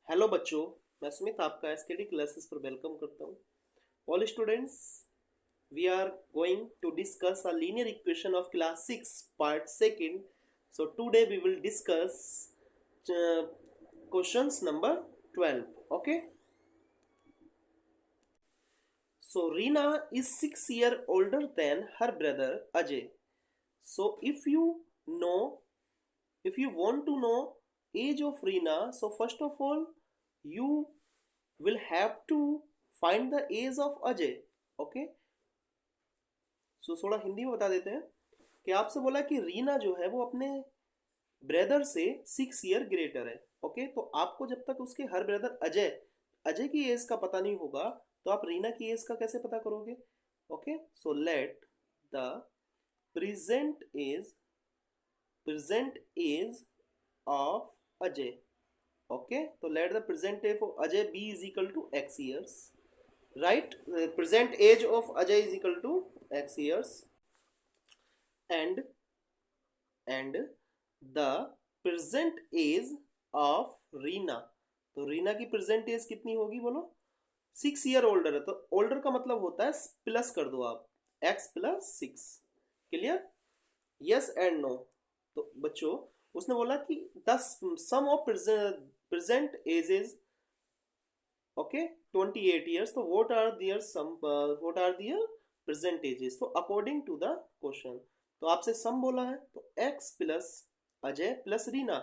Hello बच्चों, मैं सुमित आपका एसकेडी क्लासेस पर वेलकम करता हूँ। All students, we are going to discuss a linear equation of class 6 part second. So today we will discuss questions number 12. Okay. So Reena is 6 years older than her brother Ajay. So if you want to know age of Reena, so first of all you will have to find the age of Ajay. Okay. सो थोड़ा हिंदी में बता देते हैं कि आपसे बोला कि रीना जो है वो अपने ब्रदर से 6 ईयर ग्रेटर है. ओके, तो आपको जब तक उसके हर ब्रदर अजय अजय की एज का पता नहीं होगा तो आप रीना की एज का कैसे पता करोगे. Okay, so let the present age of Ajay. Okay, तो let the present age of Ajay be is equal to x years. Right, the present age of Ajay is equal to x years, and the present age of Reena. तो रीना की present as कितनी होगी बोलो. 6 year older है तो older का मतलब होता है प्लस कर दो आप, x+6. Clear, yes and no. तो बच्चों उसने बोला कि the sum of present ages, okay, 28 years. So what are their percentages? So according to the question, तो आपसे सम बोला है तो x plus Ajay plus Reena,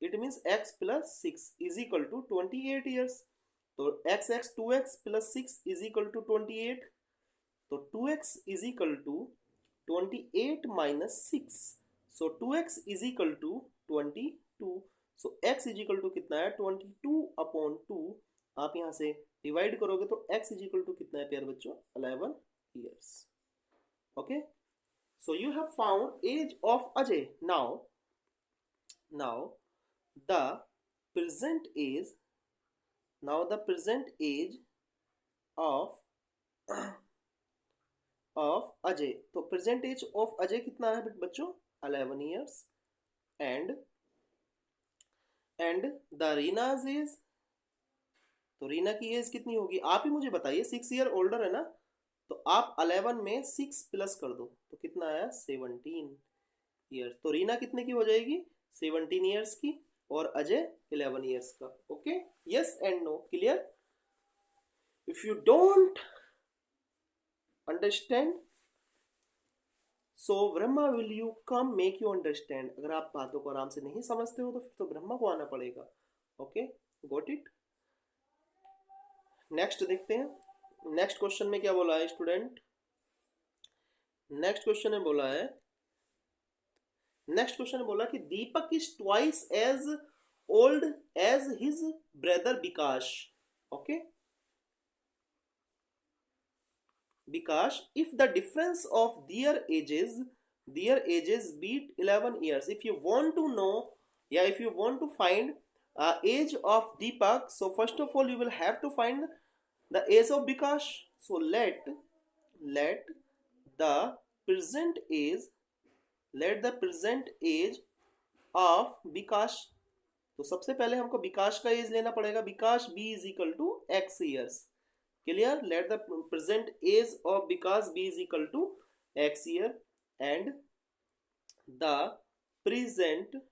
it means x plus 6 is equal to 28 years. तो x 2x plus 6 is equal to 28. तो 2x is equal to 28 minus 6. So 2x is equal to 22. So x is equal to कितना है 22/2. आप यहाँ से divide करोगे तो x is equal to कितना है प्यार बच्चों 11 years. Okay, so you have found age of Ajay. Now the present age of Ajay. तो प्रेजेंट एज ऑफ अजय कितना है बच्चों 11 years. And the Reena's age, तो रीना की एज कितनी होगी आप ही मुझे बताइए. 6 ईयर ओल्डर है ना, तो आप 11 में 6 प्लस कर दो तो कितना आया 17 ईयर्स. तो रीना कितने की हो जाएगी 17 ईयर्स की और अजय 11 ईयर्स का. Okay, yes and no. Clear. If you don't understand so Brahma will you come make you understand. अगर आप बातों को आराम से नहीं समझते हो तो फिर तो ब्रह्मा को आना पड़ेगा. Okay, got it. नेक्स्ट देखते हैं. नेक्स्ट क्वेश्चन में क्या बोला है स्टूडेंट. नेक्स्ट क्वेश्चन में बोला कि Deepak is twice as old as his brother Vikas. Okay, Vikas if the difference of their ages be 11 years. If you want to know या if you want to find age of Deepak, so first of all you will have to find the age of Bikash. So let the present age of Bikash. तो सबसे पहले हमको विकास का age लेना पड़ेगा. Vikas b is equal to x years. Clear. Let the present age of Vikas b is equal to x year and the present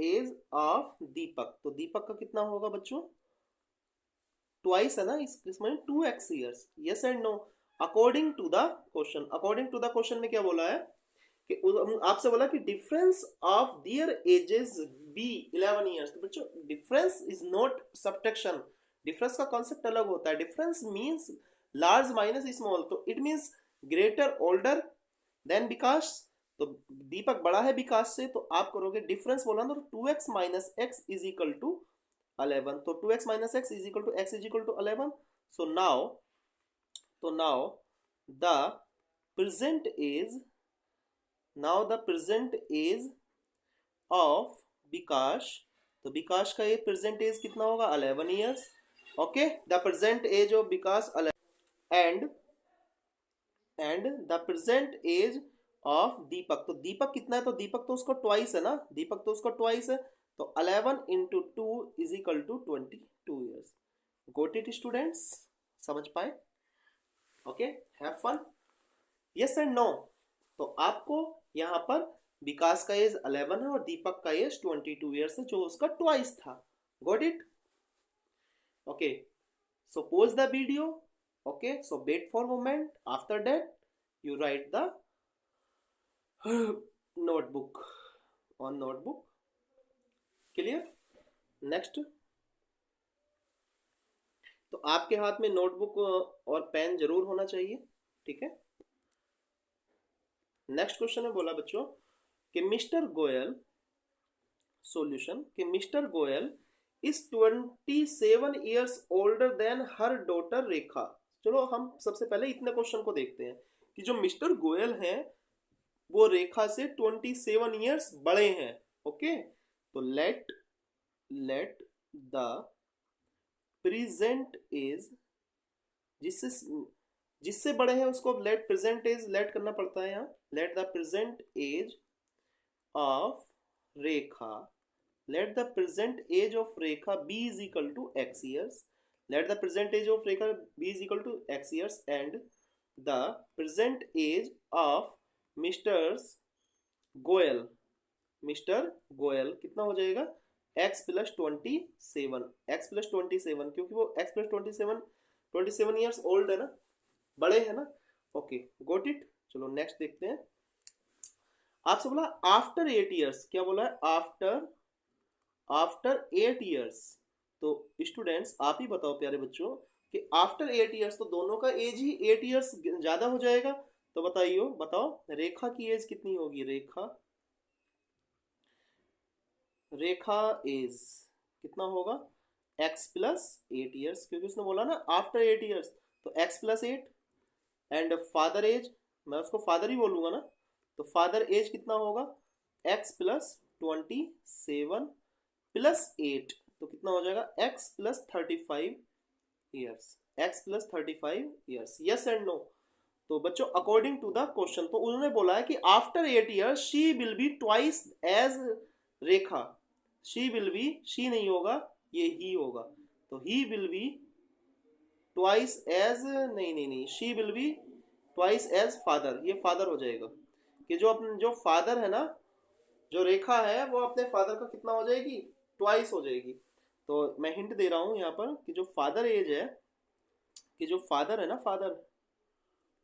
age of Deepak. तो दीपक का कितना होगा बच्चों ट्वाइस है ना इसमें 2x years. Yes and no. According to the question में क्या बोला है कि आपसे बोला कि difference of their ages be 11 years. तो बच्चों difference is not subtraction. Difference का कॉन्सेप्ट अलग होता है. Difference means large minus small. तो it means greater older than Vikas. तो दीपक बड़ा है विकास से तो आप करोगे डिफरेंस बोला ना तो 2x minus x is equal to 11. तो 2x minus x is equal to x is equal to 11. So now the present age of Vikas. तो विकास का ये प्रेजेंट एज कितना होगा 11 years. Okay, the present age of Vikas 11 and the present age of Deepak. तो दीपक कितना है तो दीपक तो उसको ट्वाइस है ना. दीपक तो उसको ट्वाइस है तो 11 into 2 is equal to 22 years. Got it students, समझ पाए? Okay, have fun. Yes and no. तो आपको यहाँ पर विकास का एज 11 है और दीपक का एज 22 ईयर्स है, जो उसका ट्वाइस था। Got it? Okay, so pause the video. Okay, so wait for a moment. After that you write the notebook on notebook. Clear? Next, तो आपके हाथ में नोटबुक और पेन जरूर होना चाहिए, ठीक है। नेक्स्ट क्वेश्चन में बोला बच्चों कि मिस्टर गोयल, सॉल्यूशन, कि mister Goyal is 27 years older than her daughter Rekha. चलो हम सबसे पहले इतने क्वेश्चन को देखते हैं कि जो मिस्टर गोयल हैं वो रेखा से 27 ईयर्स बड़े हैं। ओके, तो लेट द प्रेजेंट एज, जिससे बड़े हैं उसको लेट प्रेजेंट एज लेट करना पड़ता है यहाँ। Let the present age of Rekha, let the present age of Rekha be is equal to x years. Let the present age of Rekha be is equal to x years and the present age of Mr. Goyal कितना हो जाएगा? x plus 27, x plus 27, क्योंकि वो x plus 27 years old है ना, बड़े है ना। Okay, got it. चलो नेक्स्ट देखते हैं। आपसे बोला आफ्टर 8 ईयर्स, क्या बोला है? After 8 years. तो स्टूडेंट्स आप ही बताओ प्यारे बच्चों कि आफ्टर 8 ईयर्स तो दोनों का एज ही 8 ईयर्स ज्यादा हो जाएगा। तो बताओ रेखा की एज कितनी होगी? रेखा एज कितना होगा? x प्लस 8 ईयर्स, क्योंकि उसने बोला ना आफ्टर 8 ईयर्स, तो x plus 8 and father age, मैं उसको फादर ही बोलूंगा ना, तो फादर एज कितना होगा? x प्लस 27 प्लस 8, तो कितना हो जाएगा? x plus 35 years, x plus 35 years. Yes and no. तो बच्चों अकॉर्डिंग टू द क्वेश्चन, तो उन्होंने बोला है कि after 8 years she will be twice age Rekha. She will be, she नहीं होगा, ये ही होगा, तो he will be twice age, नहीं, she will be twice age father, ये फादर हो जाएगा कि जो फादर है ना, जो रेखा है वो अपने फादर का कितना हो जाएगी? ट्वाइस हो जाएगी। तो मैं हिंट दे रहा हूं यहाँ पर कि जो फादर एज है, कि जो फादर है ना, फादर,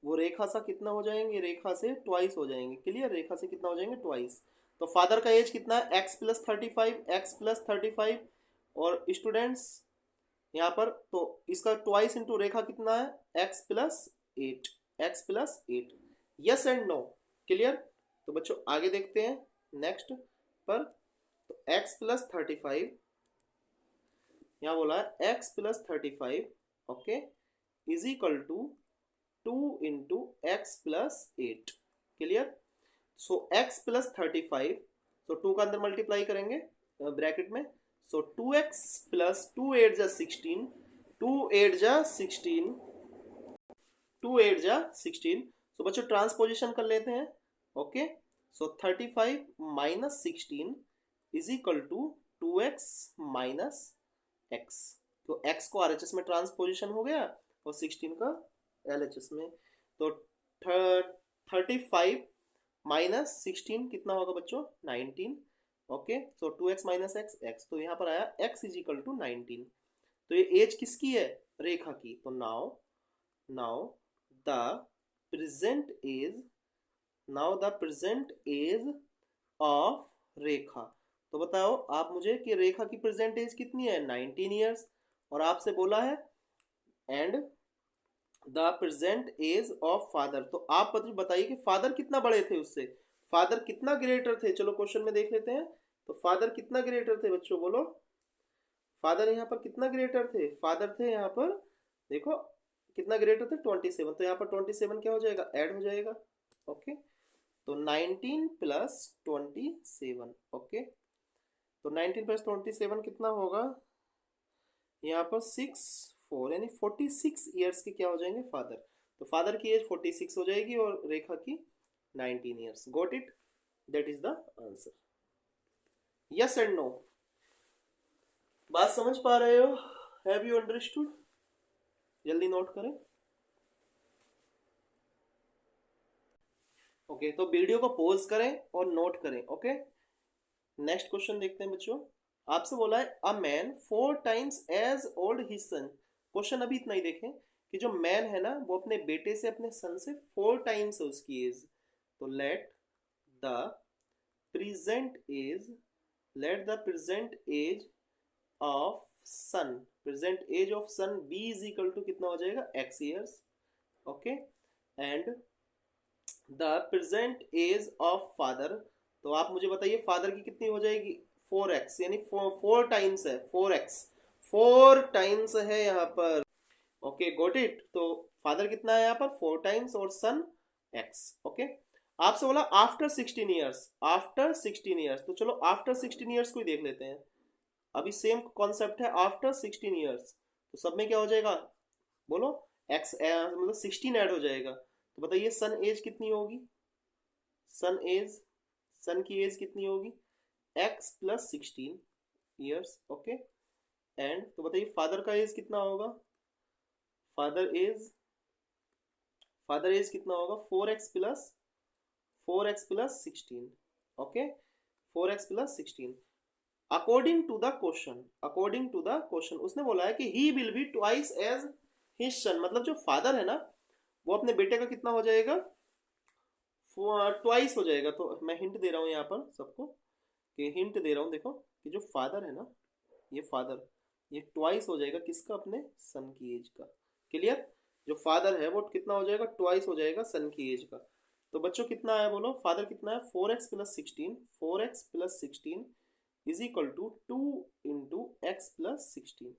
वो रेखा सा कितना हो जाएंगे? रेखा से ट्वाइस हो जाएंगे। क्लियर? रेखा से कितना हो जाएंगे? ट्वाइस। तो फादर का एज कितना है? x plus 35, x plus 35। और स्टूडेंट्स यहाँ पर तो इसका ट्वाइस इंटू रेखा कितना है? x plus 8, x plus 8। Yes and no. Clear? तो बच्चों आगे देखते हैं नेक्स्ट पर। तो x प्लस 35, यहाँ बोला है x plus 35, okay, is equal to 2 into x plus 8। Clear? So x plus 35, तो 2 का अंदर मल्टीप्लाई करेंगे ब्रैकेट में, सो 2x प्लस 2 8 जा 16, 2 8 जा 16, 2 8 जा 16। सो बच्चों ट्रांसपोजिशन कर लेते हैं। Okay, so 35 minus 16 is equal to 2x minus x। तो x को RHS में ट्रांसपोजिशन हो गया और 16 का LHS में। तो 35 माइनस 16 कितना होगा बच्चों? 19। ओके, सो 2x माइनस x, x तो यहाँ पर आया x इज इक्वल टू 19। तो ये एज किसकी है? रेखा की। तो now the present age of Rekha. तो बताओ आप मुझे कि रेखा की प्रेजेंट एज कितनी है? 19 ईयर्स। और आपसे बोला है and the present age of father. तो आप बताइए कि फादर कितना बड़े थे उससे, फादर कितना ग्रेटर थे? चलो क्वेश्चन में देख लेते हैं। तो फादर कितना ग्रेटर थे बच्चों? बोलो, फादर यहाँ पर कितना ग्रेटर थे? फादर थे यहाँ पर, देखो कितना ग्रेटर थे? 27। तो यहाँ पर 27 क्या हो जाएगा? ऐड हो जाएगा। ओके, तो 19 प्लस 27। ओके, तो 19 प्लस 27 कितना होगा? यहाँ पर 4 यानी 46 ईयर्स के क्या हो जाएंगे? फादर। तो फादर की एज 46 हो जाएगी और रेखा की 19 years. Got it? That is the answer. Yes and no. बात समझ पा रहे हो? Have you understood? जल्दी नोट करें। ओके तो वीडियो को पॉज करें और नोट करें। ओके नेक्स्ट क्वेश्चन देखते हैं बच्चों। आपसे बोला है a man 4 times age old his son. Question अभी इतना ही देखें कि जो मैन है ना वो अपने बेटे से अपने सन से 4 टाइम्स है उसकी एज। तो the present age let the present age of son present age of son be is equal to कितना हो जाएगा x years. Okay and the present age of father. तो आप मुझे बताइए फादर की कितनी हो जाएगी 4x यानी 4 टाइम्स है 4x 4 टाइम्स है यहाँ पर। Okay got it. तो फादर कितना है यहाँ पर 4 टाइम्स और सन x। ओके आपसे बोला आफ्टर 16 ईयर्स आफ्टर 16 ईयर्स। तो चलो आफ्टर 16 ईयर्स को ही देख लेते हैं। अभी सेम कॉन्सेप्ट है आफ्टर 16 ईयर्स। तो सब में क्या हो जाएगा बोलो x मतलब 16 ऐड हो जाएगा। तो बताइए सन एज कितनी होगी सन एज सन की एज कितनी होगी x plus 16 years. Okay and तो बताइए फादर का एज कितना होगा फादर एज कितना होगा 4x plus 16। Okay 4x plus 16 according to the question उसने बोला है कि he will be twice age his son. मतलब जो फादर है ना वो अपने बेटे का कितना हो जाएगा ट्वाइस हो जाएगा। तो मैं हिंट दे रहा हूँ यहाँ पर सबको कि हिंट दे रहा हूँ देखो कि जो फादर है ना ये ट्वाइस हो जाएगा किसका अपने सन की एज का। क्लियर? जो फादर है वो कितना हो जाएगा ट्वाइस हो जाएगा सन की एज का। तो बच्चों कितना है बोलो फादर कितना है 4x plus 16 is equal to 2 into x plus 16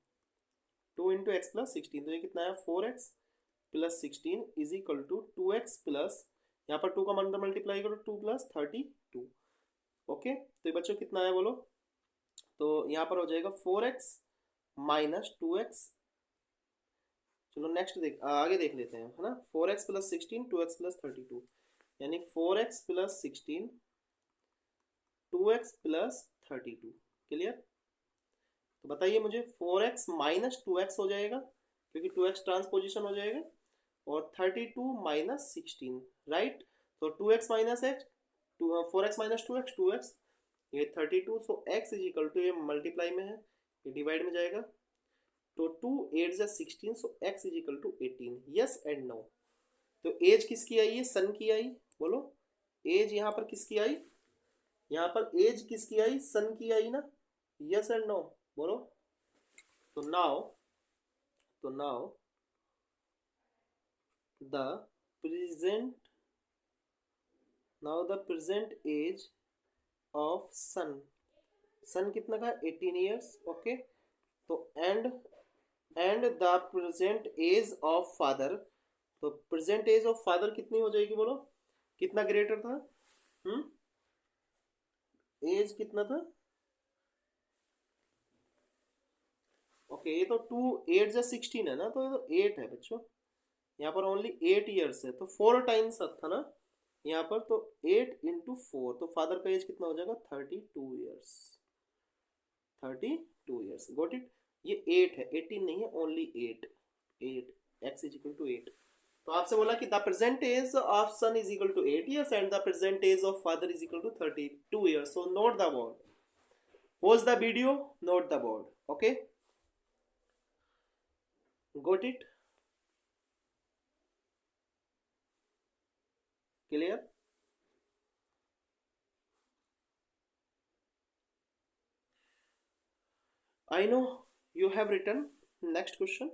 2 into x plus 16। तो ये कितना है 4x plus 16 is equal to 2x plus यहाँ पर 2 का मल्टीप्लाई करो 2 प्लस 32। ओके तो ये बच्चों कितना है बोलो। तो यहाँ पर हो जाएगा 4x माइनस 2x। चलो नेक्स्ट आगे देख लेते हैं है ना 4x प्लस 16 2x प्लस 32 यानी 4x plus 16 2x plus 32। Clear? तो बताइए मुझे 4x माइनस 2x हो जाएगा क्योंकि 2x ट्रांसपोजिशन हो जाएगा और 32 माइनस 16 राइट। तो 2x minus 4x minus 2x ये 32। सो x इज इक्वल टू ये मल्टीप्लाई में है ये डिवाइड में जाएगा तो 2 8 जा 16 so x is equal to 18। Yes and no. तो एज किसकी आई है सन की आई बोलो एज यहाँ पर किसकी आई यहाँ पर एज किसकी आई सन की आई ना। यस एंड नो बोलो। तो now the present the present age of son कितना का 18 ईयर्स। ओके तो and the present age of father. तो प्रेजेंट एज ऑफ फादर कितनी हो जाएगी बोलो कितना ग्रेटर था एज कितना था। ओके ये तो 2 8 जा 16 है ना तो ये तो 8 है बच्चों। यहाँ पर ओनली 8 ईयर्स है तो 4 टाइम्स था ना यहाँ पर। तो 8 इंटू 4 तो फादर का एज कितना हो जाएगा 32 ईयर्स 32 ईयर्स। Got it. ये 8 है 18 नहीं है only 8 x is equal to 8। तो आपसे बोला कि the present age of son is equal to 8 years and the present age of father is equal to 32 years. So note the board pause the video note the board। okay got it clear? I know you have written। next question।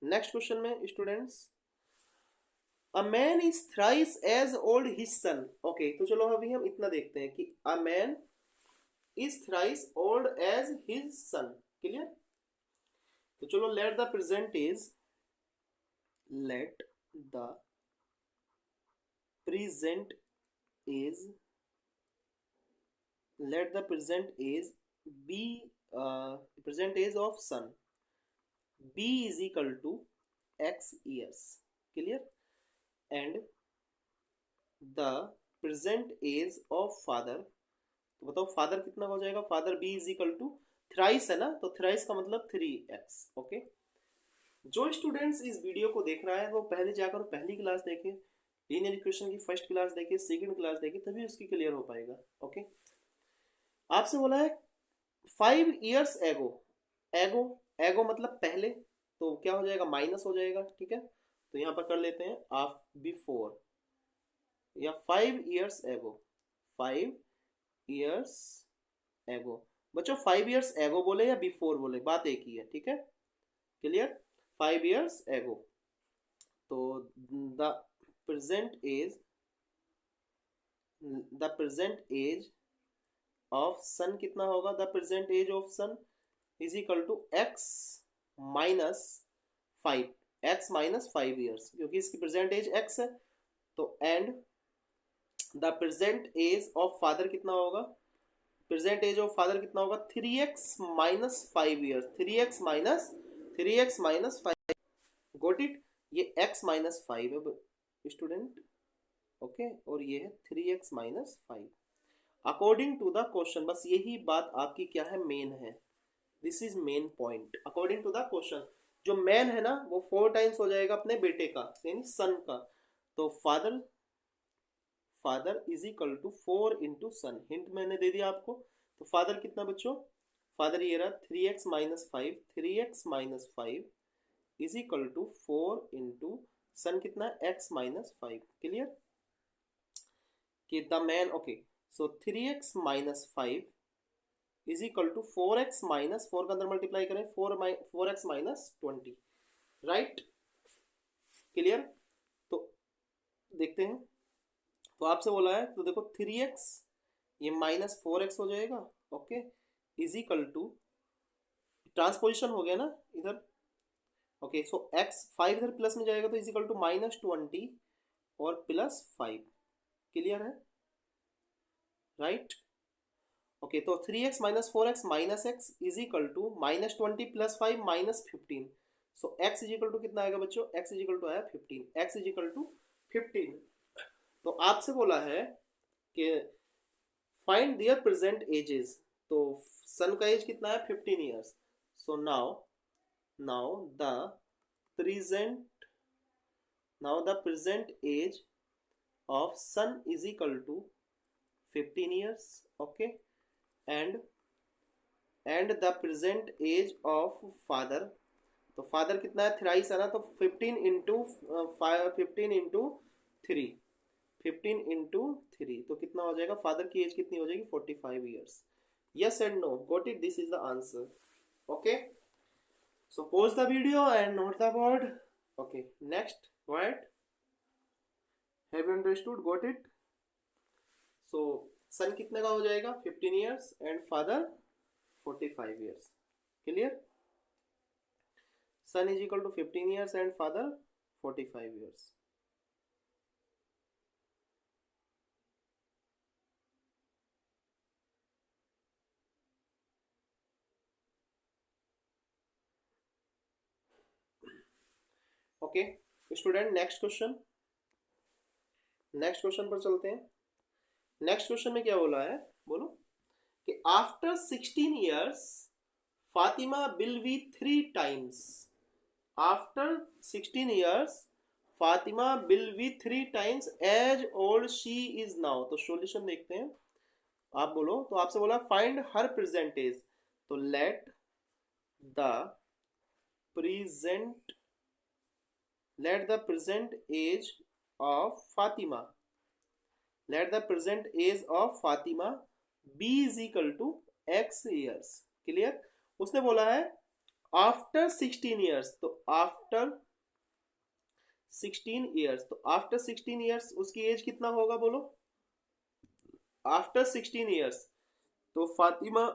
Next question में students a man is thrice age old his son. Okay तो चलो अभी हम इतना देखते हैं कि a man is thrice old as his son. Clear? तो चलो let the present age let the present age be present age of son b is equal to x years। clear? and the present age of father तो बताओ father कितना हो जाएगा, father be is equal to thrice है ना, तो thrice का मतलब 3x। ओके, जो स्टूडेंट्स इस वीडियो को देख रहा है वो पहले जाकर पहली क्लास देखे, लीनियर इक्वेशन की फर्स्ट क्लास देखे, सेकंड क्लास देखे, तभी उसकी क्लियर हो पाएगा। ओके, आपसे बोला है 5 years एगो, एगो एगो मतलब पहले, तो क्या हो जाएगा, माइनस हो जाएगा। ठीक है, तो यहाँ पर कर लेते हैं आप बिफोर या 5 years एगो, 5 years एगो। बच्चों 5 years एगो बोले या बिफोर बोले, बात एक ही है। ठीक है, क्लियर, 5 years एगो। तो the present age, the present age of son कितना होगा, the present age of son is equal to x minus 5, x minus 5 years, क्योंकि इसकी प्रेजेंट एज एक्स है। तो and the present age of father कितना होगा, present age of father कितना होगा, 3x minus 5 years, 3x minus 5। Got it, ये x minus 5 है स्टूडेंट। ओके, और ये है 3x minus 5 according to the question. बस यही बात आपकी क्या है, मेन है, this is main point. According to the question, जो मैन है ना वो 4 टाइम्स हो जाएगा अपने बेटे का, यानी सन का। तो father, father is equal to 4 into son, hint मैंने दे दिया आपको। तो फादर कितना बच्चों, फादर ये रहा 3x minus 5, 3x minus 5 is equal to 4 into son कितना है, x माइनस 5। क्लियर कि the man, okay, so 3x minus 5 is equal to 4x minus 4 का अंदर मल्टीप्लाई करें, 4x माइनस 20, राइट। क्लियर, तो देखते हैं। तो आपसे बोला है, तो देखो 3x ये माइनस 4x हो जाएगा। Okay, is equal to, transposition हो गया ना इधर। ओके, सो x 5 इधर प्लस में जाएगा तो इज इक्वल टू माइनस 20 और प्लस 5। क्लियर है, राइट। ओके, तो 3x minus 4x minus x is equal to minus 20 plus 5 minus 15। So x is equal to कितना आएगा बच्चों, x इज इक्वल टू आया 15, x इज इक्वल टू 15। तो आपसे बोला है कि फाइंड देयर प्रेजेंट एजेस, तो सन का एज कितना है, 15 years। So now the present, now the present age of son is equal to 15 years। Okay, and the present age of father, तो फादर कितना है, थ्राइस है ना, तो 15 इंटू 15 इंटू 3, 15 इंटू 3, तो कितना हो जाएगा, फादर की एज कितनी हो जाएगी, 45 years। Yes and no, got it, this is the answer. Okay, so pause the video and note the word. Okay, next word, have you understood, got it. So son कितने का हो जाएगा, 15 years and father 45 years। Clear, son is equal to 15 years and father 45 years। Okay student, next question, next question पर चलते हैं। Next question में क्या बोला है, बोलो कि after 16 years Fatima will be 3 times, after 16 years Fatima will be 3 times age old she is now. तो सॉल्यूशन देखते हैं, आप बोलो। तो आपसे बोला फाइंड हर प्रेजेंट एज, तो let the present, let the present age of Fatima, let the present age of Fatima be is equal to x years। Clear, उसने बोला है आफ्टर 16 years, तो आफ्टर 16 years, तो आफ्टर 16 years उसकी as कितना होगा बोलो, आफ्टर 16 years, तो फातिमा,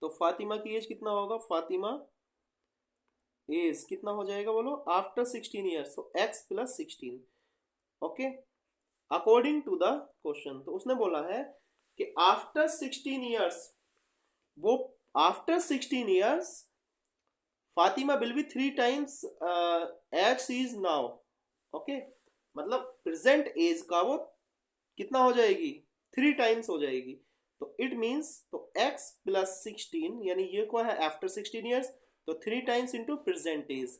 तो फातिमा की एज कितना होगा, फातिमा एज कितना हो जाएगा बोलो, आफ्टर 16 years, तो x plus 16। Okay, according to the question, तो उसने बोला है कि आफ्टर 16 years, वो after 16 years Fatima will be 3 times x is now. Okay, मतलब प्रेजेंट एज का वो कितना हो जाएगी, 3 टाइम्स हो जाएगी। तो इट मीन्स तो x प्लस 16 यानी ये क्या है आफ्टर 16 ईयर्स, तो 3 times into present age.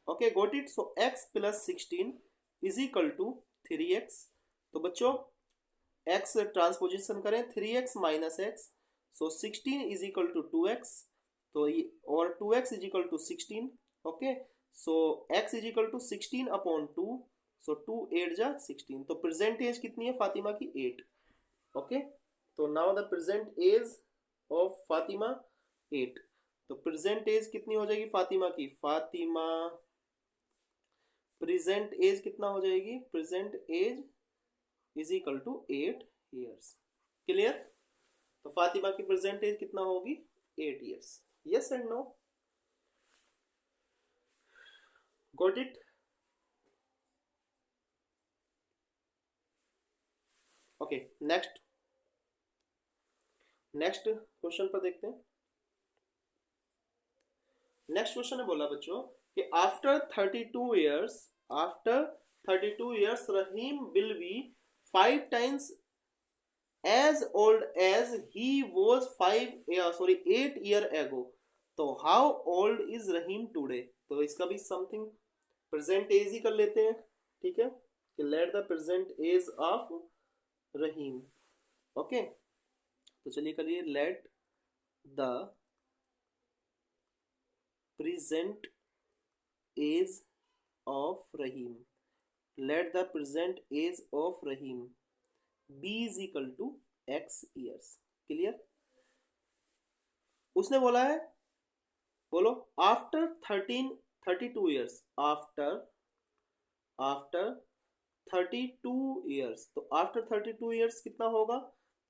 Okay got it. So x plus 16 is equal to 3x। तो बच्चों x ट्रांसपोजिशन करें 3x minus x, so 16 is equal to 2x। तो ये और 2x is equal to 16। Okay so x is equal to 16 upon 2, so 2 8 जा 16। तो present as कितनी है फातिमा की 8। ओके तो now the present age of Fatima 8। तो प्रेजेंट एज कितनी हो जाएगी फातिमा की, फातिमा प्रेजेंट एज कितना हो जाएगी, present age is equal to 8 years. Clear. तो फातिमा की प्रेजेंट एज कितना होगी 8 years. Yes and no, got it. Okay next question पर देखते हैं। नेक्स्ट क्वेश्चन ने बोला बच्चों कि after 32 years Rahim will be 5 times as old as he was 8 year ago। तो how old is Rahim today। तो इसका भी समथिंग प्रेजेंट एज ही कर लेते हैं, ठीक है, कि let the present age of Rahim. Okay तो चलिए करिए let the present age of Rahim, let the present age of Rahim b is equal to x years. Clear. उसने बोला है, बोलो आफ्टर 32 ईयर्स, आफ्टर 32 ईयर्स। तो आफ्टर 32 ईयर्स कितना होगा,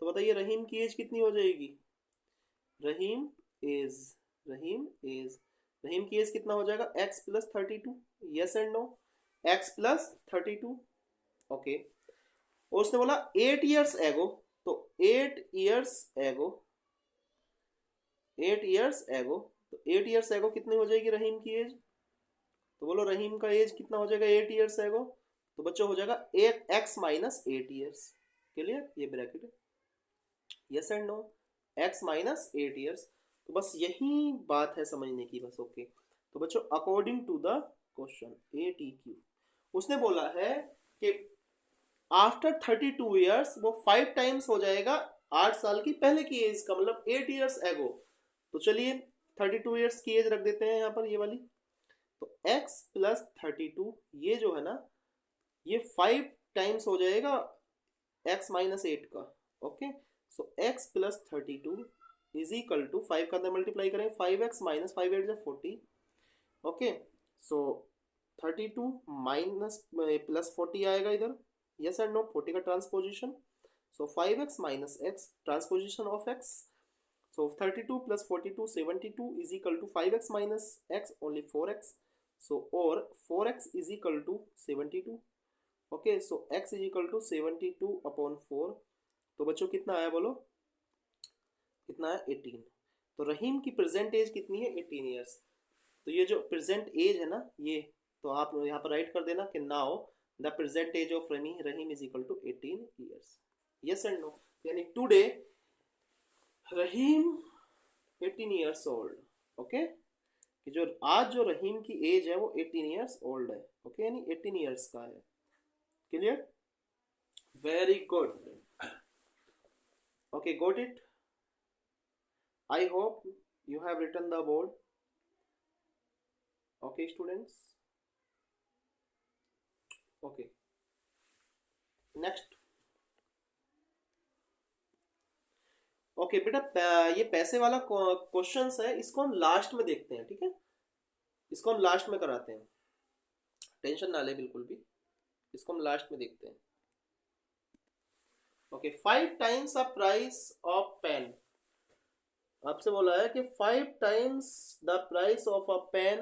तो बताइए रहीम की एज कितनी हो जाएगी, रहीम की एज कितना हो जाएगा x plus 32। Yes and no, x plus 32। Okay और उसने बोला 8 ईयर्स एगो। तो 8 ईयर्स एगो तो 8 ईयर्स एगो कितनी हो जाएगी रहीम की एज, तो बोलो रहीम का एज कितना हो जाएगा 8 ईयर्स एगो। तो बच्चों हो जाएगा 8x माइनस 8 ईयर्स। क्लियर, ये ब्रैकेट है। Yes and no, x minus 8 years. तो बस यही बात है समझने की बस। ओके तो बच्चों according to the question ATQ उसने बोला है कि आफ्टर 32 ईयर्स वो 5 टाइम्स हो जाएगा 8 साल की पहले की एज का, मतलब 8 ईयर्स एगो। तो चलिए 32 ईयर्स की एज रख देते हैं यहाँ पर ये वाली। तो x प्लस 32 ये जो है ना ये 5 टाइम्स हो जाएगा x माइनस 8 का। Okay so x plus 32 is equal to 5 का अंदर मल्टीप्लाई करें 5x minus 5 8 40। Okay so 32 minus plus 40 आएगा इधर। यस एंड नो, 40 का transposition. So 5x minus x transposition of x। So 32 plus 42 72 is equal to 5x minus x only 4x। So और 4x is equal to 72। Okay so x is equal to 72 upon 4। तो बच्चों कितना आया बोलो, कितना है 18। तो रहीम की प्रेजेंट एज कितनी है 18 ईयर्स। तो ये जो प्रेजेंट एज है ना ये, तो आप यहाँ पर राइट कर देना कि now the present age of Rahim is equal to 18 years. Yes and no, यानी today Rahim 18 years old. Okay कि जो आज जो रहीम की एज है वो 18 ईयर्स ओल्ड है। ओके यानी 18 ईयर्स का है। Clear, very good. Okay got it. I hope you have written the board। okay students, okay next। Okay बेटा ये पैसे वाला क्वेश्चन है, इसको हम लास्ट में देखते हैं, ठीक है, इसको हम लास्ट में कराते हैं, टेंशन ना ले बिल्कुल भी, इसको हम लास्ट में देखते हैं। Okay 5 times the price of pen. आपसे बोला है कि 5 times the price of a pen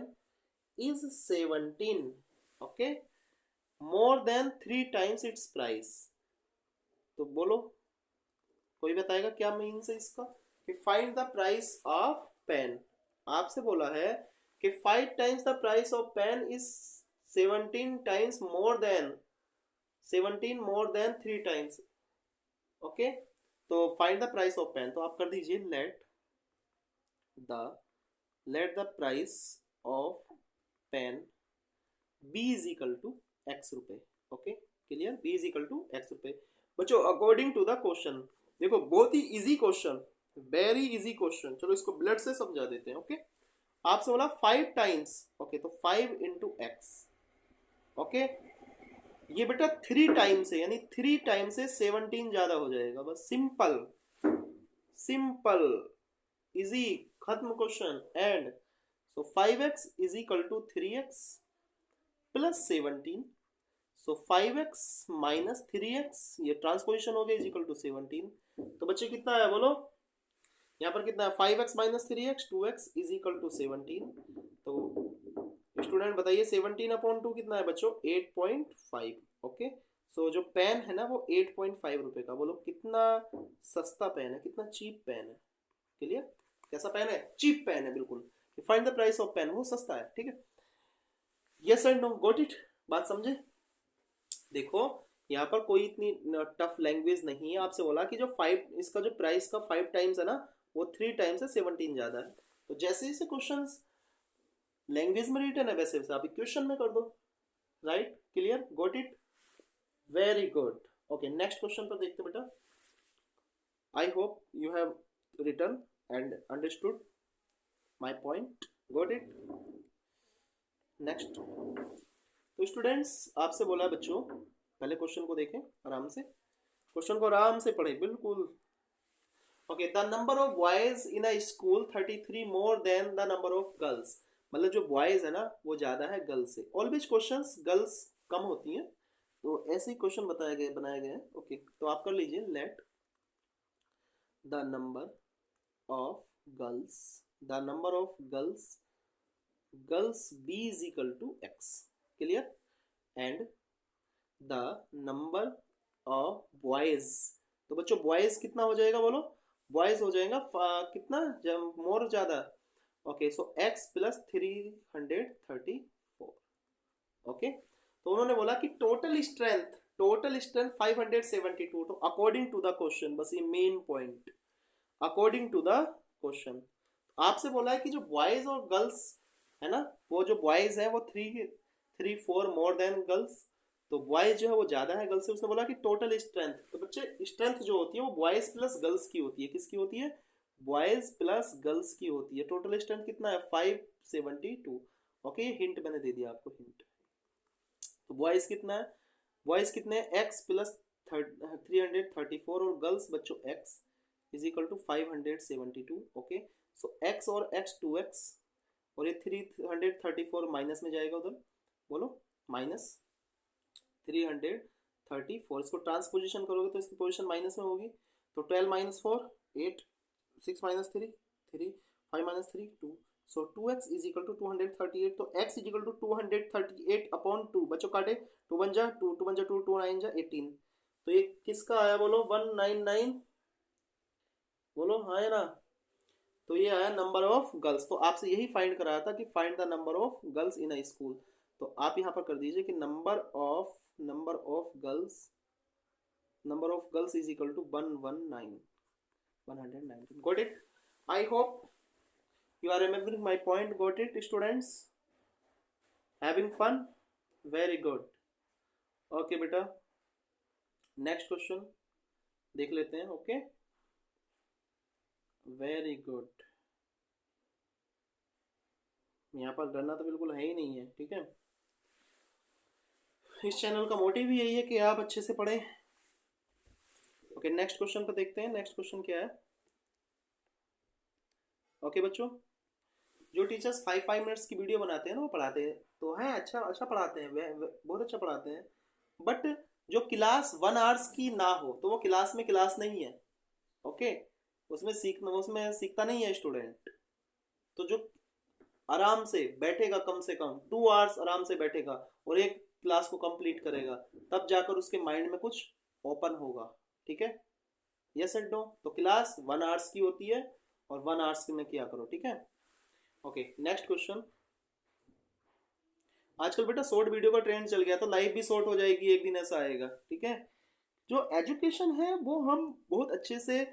is 17। Okay more than 3 times its price. तो बोलो कोई बताएगा क्या मीन्स है इसका, कि find the price of pen. आपसे बोला है कि 5 times the price of pen is 17 times more than 3 times. Okay तो find the price of pen, तो आप कर दीजिए let the price of pen be is equal to x रुपए। Okay clear, be is equal to x रुपए। बच्चों according to the question, देखो बहुत ही easy question, very easy question, चलो इसको ब्लड से समझा देते हैं। ओके आपसे बोला 5 टाइम्स, ओके तो 5 इंटू एक्स, ओके ये बेटा 3 टाइम्स है, यानी 3 टाइम से 17 ज्यादा हो जाएगा, बस सिंपल सिंपल इजी, खत्म question end. So 5x is equal to 3x plus 17, so 5x minus 3x, ये ट्रांसपोजिशन हो गया, इज इक्वल टू 17। तो बच्चे कितना है बोलो, यहाँ पर कितना है 5x minus 3x 2x is equal to 17। तो स्टूडेंट बताइए 17/2 कितना है बच्चों, 8.5। ओके सो जो पेन है ना वो 8.5 रुपए का, बोलो कितना सस्ता पेन है, कितना चीप पेन है। क्लियर, कैसा पेन है, चीप पेन है बिल्कुल। Find the price of pen, वो सस्ता है, ठीक है। Yes and no, got it, बात समझे। देखो यहाँ पर कोई इतनी टफ लैंग्वेज नहीं है, आपसे बोला कि जो 5 इसका जो प्राइस का 5 टाइम्स है ना वो 3 टाइम्स से 17 ज्यादा है। तो जैसे जैसे क्वेश्चन लैंग्वेज में रिटर्न है वैसे वैसे आप इक्वेशन में कर दो, right, clear, got it, very good. Okay next question पर देखते बेटा। आई hope you have return and understood my point, got it. Next, तो स्टूडेंट्स आपसे बोला बच्चों, पहले क्वेश्चन को देखें आराम से, क्वेश्चन को आराम से पढ़े बिल्कुल। Okay the number of boys in a school 33 more than the number of girls, मतलब जो बॉयज है ना वो ज्यादा है गर्ल्स से। ऑलवेज क्वेश्चंस गर्ल्स कम होती हैं, तो ऐसे ही क्वेश्चन बनाए गए हैं। ओके तो आप कर लीजिए let the number of girls be is equal to x, clear, and the number of boys, तो बच्चों बॉयज कितना हो जाएगा बोलो, बॉयज हो जाएगा कितना, जब मोर ज्यादा। Okay so x plus 334। Okay तो उन्होंने बोला कि टोटल स्ट्रेंथ 572, तो अकॉर्डिंग टू द क्वेश्चन, बस ये main point, according to the question आपसे बोला है कि जो बॉयज और गर्ल्स है ना, वो जो बॉयज है वो 3 4 मोर देन गर्ल्स, तो बॉयज जो है वो ज्यादा है गर्ल्स से। उसने बोला कि टोटल स्ट्रेंथ, तो बच्चे स्ट्रेंथ जो होती है वो बॉयज प्लस गर्ल्स की होती है, किसकी होती है, बॉयज प्लस गर्ल्स की होती है। टोटल स्ट्रेंथ कितना है 572। ओके हिंट मैंने दे दिया आपको, हिंट। तो बॉयज कितना है, बॉयज कितने हैं x प्लस 334 और गर्ल्स बच्चों x is equal to 572। Okay so x और x 2x और ये 334 माइनस में जाएगा उधर, बोलो माइनस 334, इसको ट्रांसपोजिशन करोगे तो इसकी पोजीशन माइनस में होगी, तो 12 minus 4 8, 6 minus 3 3, 5 minus 3 2, so 2x is equal to 238, तो x इज इक्वल टू 238/2, बच्चों काटे 2 बन जा 2 2 बन जा 2 2 9 जा 18, तो ये किसका आया बोलो 199, बोलो हाँ है ना, तो ये आया नंबर ऑफ गर्ल्स। तो आपसे यही फाइंड कराया था कि find the number of girls in a school, तो आप यहाँ पर कर दीजिए कि number of girls is equal to 119, got it. I hope you are remembering my point, got it students, having fun, very good. Okay बेटा next question देख लेते हैं। ओके वेरी गुड, यहाँ पर डरना तो बिल्कुल है ही नहीं है, ठीक है। इस चैनल का मोटिव भी यही है कि आप अच्छे से पढ़ें। ओके नेक्स्ट क्वेश्चन पर देखते हैं, नेक्स्ट क्वेश्चन क्या है। ओके बच्चों, जो टीचर्स 5 मिनट्स की वीडियो बनाते हैं ना वो पढ़ाते हैं तो है अच्छा पढ़ाते हैं, बहुत अच्छा पढ़ाते हैं, बट जो क्लास 1 आवर्स की ना हो तो वो क्लास में क्लास नहीं है। ओके उसमें सीखता नहीं है स्टूडेंट। तो जो आराम से बैठेगा, कम से कम 2 आवर्स आराम से बैठेगा और एक क्लास को कंप्लीट करेगा, तब जाकर उसके माइंड में कुछ ओपन होगा, ठीक है। यस एंड नो, तो क्लास 1 आवर्स की होती है और 1 आवर्स में किया करो, ठीक है। ओके नेक्स्ट क्वेश्चन, आजकल बेटा शॉर्ट वीडियो का ट्रेंड चल गया, तो लाइव भी शॉर्ट हो जाएगी एक दिन, ऐसा आएगा, ठीक है। जो एजुकेशन है वो हम बहुत अच्छे से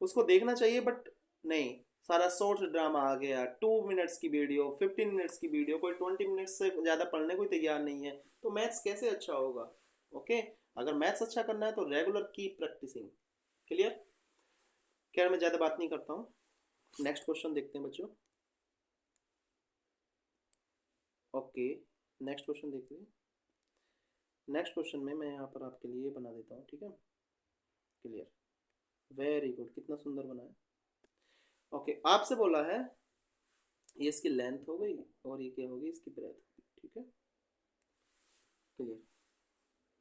उसको देखना चाहिए, बट नहीं, सारा शॉर्ट ड्रामा आ गया, 2 मिनट्स की वीडियो, 15 मिनट्स की वीडियो, कोई 20 मिनट्स से ज़्यादा पढ़ने को तैयार नहीं है, तो मैथ्स कैसे अच्छा होगा? ओके, अगर मैथ्स अच्छा करना है तो रेगुलर की प्रैक्टिसिंग। क्लियर? खैर मैं ज़्यादा बात नहीं करता हूँ, नेक्स्ट क्वेश्चन देखते हैं बच्चों। ओके, नेक्स्ट क्वेश्चन देखते हैं। नेक्स्ट क्वेश्चन में मैं यहाँ पर आपके लिए बना देता हूँ, ठीक है? क्लियर, वेरी गुड, कितना सुंदर बना है। ओके, आपसे बोला है ये इसकी लेंथ हो गई और ये क्या होगी, इसकी ब्रेथ, ठीक है? Clear,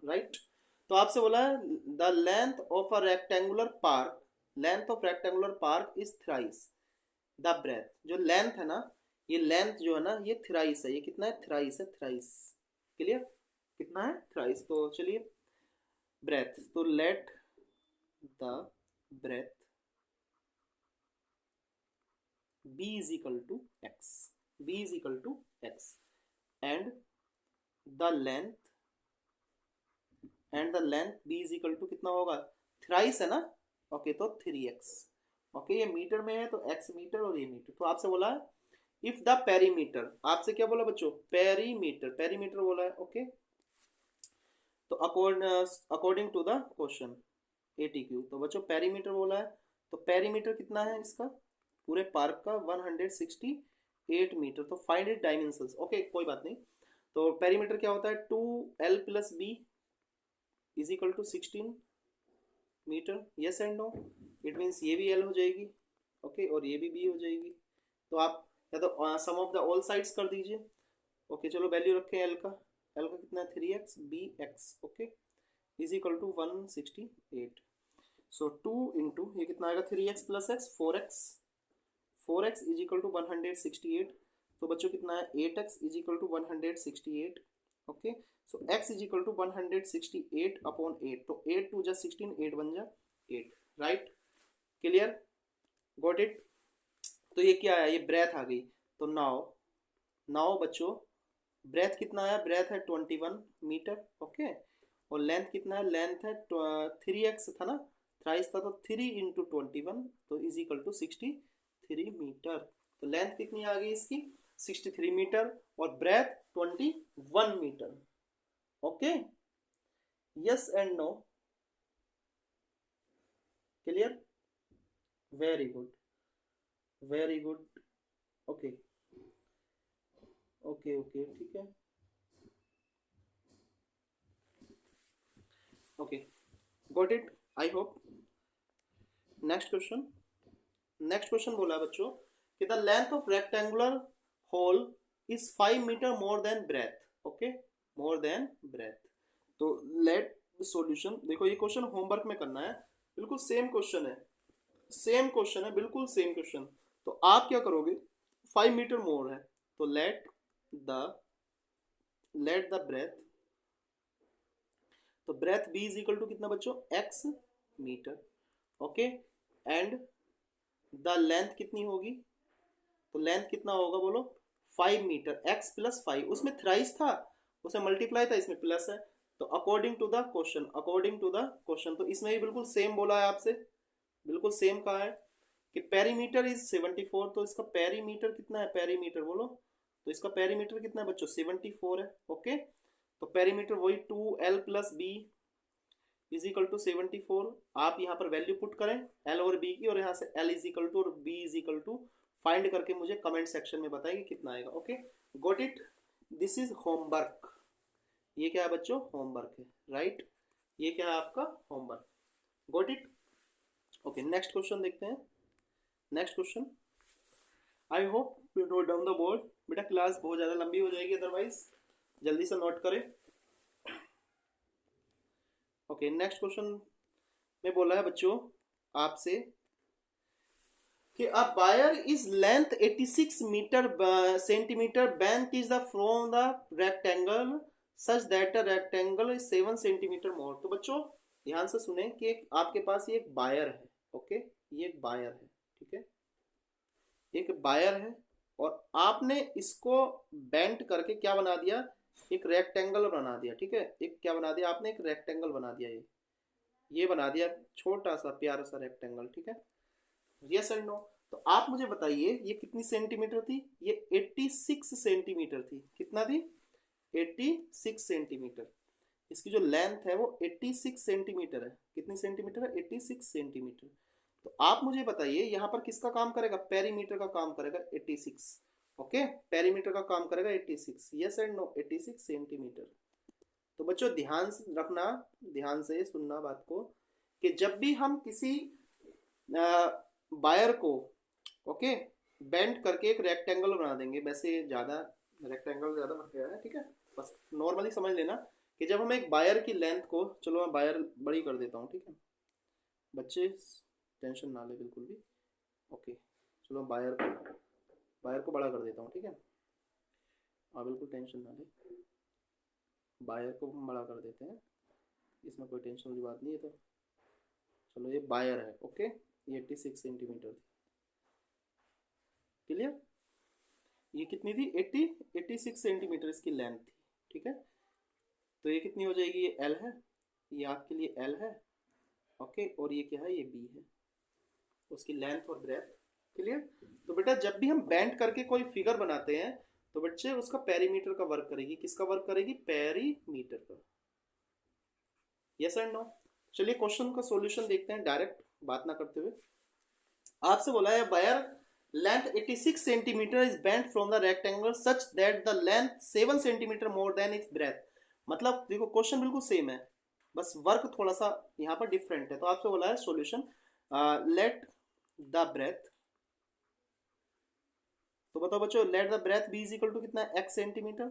right? तो आपसे बोला है the length of a rectangular park, length of rectangular park is thrice the breadth. जो लेंथ है ना, ये लेंथ जो है ना, ये थ्राइस है। ये कितना है? थ्राइस है, थ्राइस। क्लियर? कितना है? थ्राइस। तो चलिए, ब्रेथ, तो let the breadth b is equal to x, b is equal to x, and the length, and the length b is equal to कितना होगा? थ्राइस है ना? ओके, तो 3x। ओके, ये मीटर में है तो x मीटर और ये मीटर। तो आपसे बोला है इफ द पेरीमीटर, आपसे क्या बोला बच्चों? पेरीमीटर, पेरीमीटर बोला है। ओके, तो अकॉर्डिंग टू द क्वेश्चन एटीक्यू, तो बच्चों पेरीमीटर बोला है, तो पेरीमीटर कितना है इसका? पूरे पार्क का 168 मीटर। तो फाइंड इट डायमेंशंस। ओके, कोई बात नहीं। तो पेरीमीटर क्या होता है? 2l plus b is equal to 16 metre. Yes and no? It means ये भी l हो जाएगी, ओके, और ये भी b हो जाएगी। तो आप या तो सम ऑफ द ऑल साइड्स कर दीजिए। ओके, चलो वैल्यू रखें l का। l का कितना है? 3x bx, okay, is equal to 168। So 2 into ये कितना आएगा? 3x plus x, 4x, 4x is equal to 168। तो बच्चों कितना है? 8x is equal to 168। Okay, so x is equal to 168 upon 8। तो 8 टू जा 16, 8 बन जा 8, राइट? क्लियर? Got it? तो ये क्या है? ये ब्रेथ आ गई। तो नाउ, नाउ बच्चों ब्रेथ कितना आया? ब्रेथ है 21 मीटर, ओके, और लेंथ कितना है? लेंथ है 3x था ना, थ्राइस था, तो 3 इंटू 21, तो इज इक्वल टू 63 मीटर। तो लेंथ कितनी आ गई इसकी? 63 मीटर, और breadth 21 metre. Okay, yes and no? Clear? Very good, very good. Okay, okay, okay, ठीक है। Okay, got it, I hope. Next question, next question बोला बच्चों कि the length of rectangular hole is 5 metre more than breadth. Okay, more than breadth. तो let solution, देखो ये question homework में करना है, बिल्कुल सेम क्वेश्चन है, सेम क्वेश्चन है, बिल्कुल सेम क्वेश्चन। तो आप क्या करोगे? 5 मीटर मोर है, तो लेट द ब्रेथ, तो breadth b is equal to कितना बच्चों? x metre, okay, and the length कितनी होगी? तो लेंथ कितना होगा बोलो? 5 मीटर, x प्लस 5, उसमें थ्राइस था, उसमें मल्टीप्लाई था, इसमें प्लस है। तो according to the question, according to the question, तो इसमें भी बिल्कुल सेम बोला है आपसे, बिल्कुल सेम कहा है कि पेरीमीटर इज 74। तो इसका पेरीमीटर कितना है? पेरीमीटर बोलो, तो इसका पेरीमीटर कितना है बच्चों? 74 है, ओके। तो पेरीमीटर वही 2l plus b is equal to 74। आप यहाँ पर वैल्यू पुट करें l और b की, और यहाँ से l इज इक्वल टू और b is equal to find करके मुझे कमेंट सेक्शन में बताएंगे कितना आएगा। Okay, got it? This is homework. ये क्या है बच्चों? होमवर्क है, राइट? ये क्या है आपका? Homework. Got it? Okay, next question देखते हैं। Next question, I hope you note down the board. बेटा क्लास बहुत ज़्यादा लंबी हो जाएगी अदरवाइज, जल्दी से नोट करें। ओके, नेक्स्ट क्वेश्चन में बोला है बच्चों आपसे कि a wire is length 86 metre centimetre bent is the from the rectangle such that the rectangle is 7 centimetre more. तो बच्चों ध्यान से सुने कि आपके पास ये एक वायर है, ओके, ये एक वायर है, ठीक है, एक वायर है, और आपने इसको बेंट करके क्या बना दिया? एक रेक्टेंगल बना दिया, ठीक है, एक क्या बना दिया आपने? एक रेक्टेंगल बना दिया। ये ये बना दिया छोटा सा प्यारा सा रेक्टेंगल, ठीक है। Yes and no. तो आप मुझे बताइए ये कितनी सेंटीमीटर थी, ये 86 सेंटीमीटर थी। कितना थी? 86 सेंटीमीटर। इसकी जो लेंथ है वो 86 सेंटीमीटर है। कितनी सेंटीमीटर है? 86 सेंटीमीटर। तो आप मुझे बताइए यहाँ पर किसका काम करेगा? पेरीमीटर का काम करेगा 86। ओके, पेरीमीटर का काम करेगा 86। Yes and no, 86 centimetre. तो बच्चों ध्यान से रखना, ध्यान से सुनना बात को, कि जब भी हम किसी वायर को, ओके, बेंड करके एक रेक्टेंगल बना देंगे, वैसे ज़्यादा रेक्टेंगल ज़्यादा बन गया है, ठीक है, बस नॉर्मली समझ लेना कि जब हम एक वायर की लेंथ को, चलो मैं वायर बड़ी कर देता हूँ, ठीक है बच्चे, टेंशन ना ले बिल्कुल भी। ओके, चलो वायर को बड़ा कर देता हूँ, ठीक है। हाँ बिल्कुल टेंशन ना ले, वायर को हम बड़ा कर देते हैं, इसमें कोई टेंशन वाली बात नहीं है। तो चलो ये वायर है, ओके, ये 86 सेंटीमीटर थी। क्लियर? ये कितनी थी? 86 सेंटीमीटर इसकी लेंथ थी, ठीक है। तो ये कितनी हो जाएगी? ये एल है, ये आपके लिए एल है, ओके, और ये क्या है? ये बी है, उसकी लेंथ और ब्रेथ। क्लियर? तो बेटा जब भी हम बेंड करके कोई फिगर बनाते हैं तो बच्चे उसका पेरीमीटर का वर्क करेगी। किसका वर्क करेगी? पेरीमीटर का। Yes and no. चलिए क्वेश्चन का सॉल्यूशन देखते हैं डायरेक्ट, बात ना करते हुए। आपसे बोला है wire length 86 centimetre is bent from the rectangle such that the length 7 centimetre more than it's breath. मतलब देखो क्वेश्चन बिल्कुल सेम है, बस वर्क थोड़ा सा यहाँ पर डिफरेंट है। तो आपसे बोला है सॉल्यूशन, लेट द ब्रेथ, तो बताओ बच्चों let the breadth b is equal to कितना है? x centimetre.